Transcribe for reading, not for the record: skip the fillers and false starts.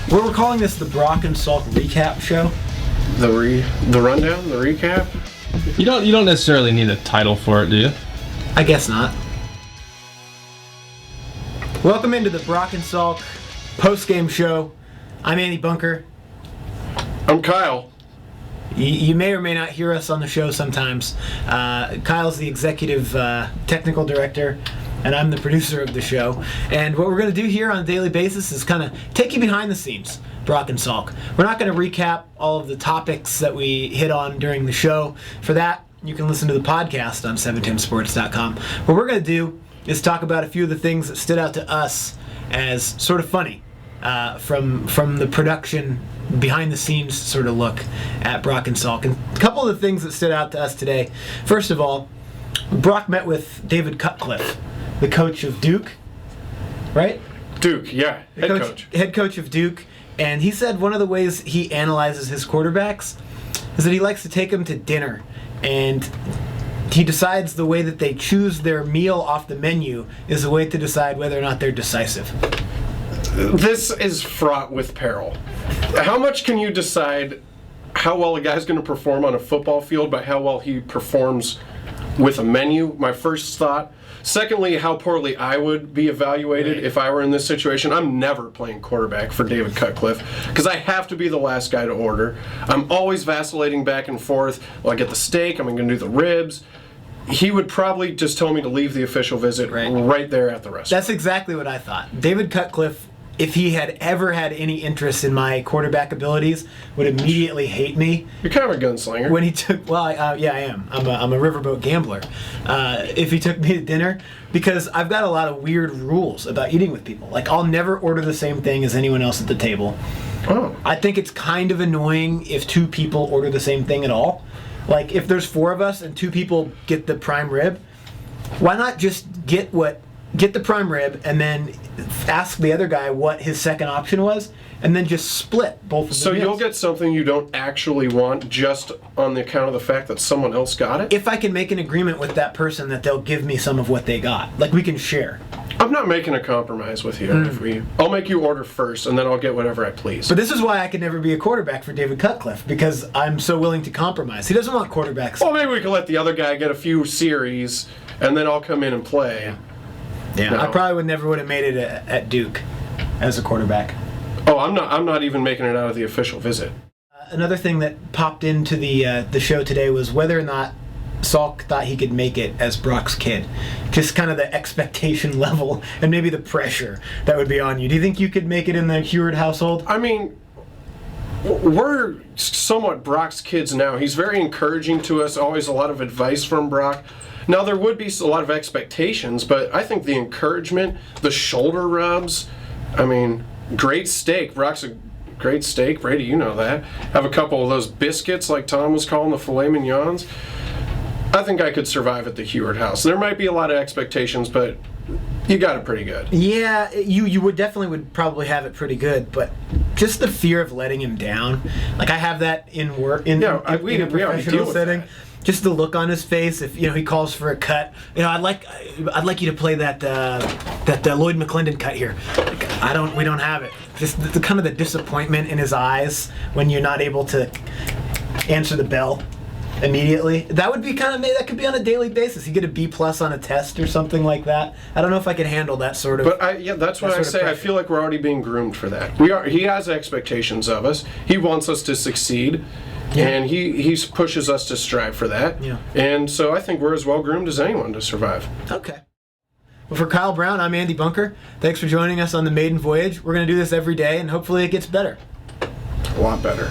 We're calling this the Brock and Salk recap show. The rundown, the recap. You don't necessarily need a title for it, do you? I guess not. Welcome into the Brock and Salk post-game show. I'm Andy Bunker. I'm Kyle. You may or may not hear us on the show sometimes. Kyle's the executive technical director, and I'm the producer of the show. And what we're going to do here on a daily basis is kind of take you behind the scenes, Brock and Salk. We're not going to recap all of the topics that we hit on during the show. For that, you can listen to the podcast on 710sports.com. What we're going to do is talk about a few of the things that stood out to us as sort of funny from the production behind the scenes sort of look at Brock and Salk. And a couple of the things that stood out to us today. First of all, Brock met with David Cutcliffe, the coach of Duke, right? Duke, yeah, Head coach of Duke. And he said one of the ways he analyzes his quarterbacks is that he likes to take them to dinner. And he decides the way that they choose their meal off the menu is a way to decide whether or not they're decisive. This is fraught with peril. How much can you decide how well a guy's going to perform on a football field by how well he performs with a menu? My first thought. Secondly, how poorly I would be evaluated if I were in this situation. I'm never playing quarterback for David Cutcliffe because I have to be the last guy to order. I'm always vacillating back and forth. Well, I get the steak, I'm going to do the ribs. He would probably just tell me to leave the official visit right there at the restaurant. That's exactly what I thought. David Cutcliffe, if he had ever had any interest in my quarterback abilities, would immediately hate me. You're kind of a gunslinger. When he took, yeah, I am. I'm a riverboat gambler. If he took me to dinner, because I've got a lot of weird rules about eating with people. Like, I'll never order the same thing as anyone else at the table. Oh. I think it's kind of annoying if two people order the same thing at all. Like, if there's four of us and two people get the prime rib, why not just get the prime rib and then ask the other guy what his second option was, and then just split both of them. So you'll get something you don't actually want just on the account of the fact that someone else got it? If I can make an agreement with that person that they'll give me some of what they got. Like, we can share. I'm not making a compromise with you. I'll make you order first, and then I'll get whatever I please. But this is why I could never be a quarterback for David Cutcliffe, because I'm so willing to compromise. He doesn't want quarterbacks. Well, maybe we can let the other guy get a few series, and then I'll come in and play. Yeah, No. I probably never would have made it at Duke as a quarterback. Oh, I'm not even making it out of the official visit. Another thing that popped into the show today was whether or not Salk thought he could make it as Brock's kid. Just kind of the expectation level and maybe the pressure that would be on you. Do you think you could make it in the Huard household? I mean, we're somewhat Brock's kids now. He's very encouraging to us, always a lot of advice from Brock. Now, there would be a lot of expectations, but I think the encouragement, the shoulder rubs, I mean, great steak. Brock's a great steak. Brady, you know that. Have a couple of those biscuits like Tom was calling the filet mignons. I think I could survive at the Huard house. There might be a lot of expectations, but you got it pretty good. Yeah, you would probably have it pretty good, but just the fear of letting him down. Like, I have that in work, in a professional setting. Just the look on his face, if he calls for a cut. I'd like you to play that Lloyd McClendon cut here. Like, we don't have it. Just the kind of the disappointment in his eyes when you're not able to answer the bell immediately. That would be that could be on a daily basis. You get a B+ on a test or something like that. I don't know if I could handle that sort of. But that's why I say I feel like we're already being groomed for that. He has expectations of us. He wants us to succeed. Yeah. And he pushes us to strive for that. Yeah. And so I think we're as well groomed as anyone to survive. Okay. Well, for Kyle Brown, I'm Andy Bunker. Thanks for joining us on the maiden voyage. We're going to do this every day, and hopefully it gets better. A lot better.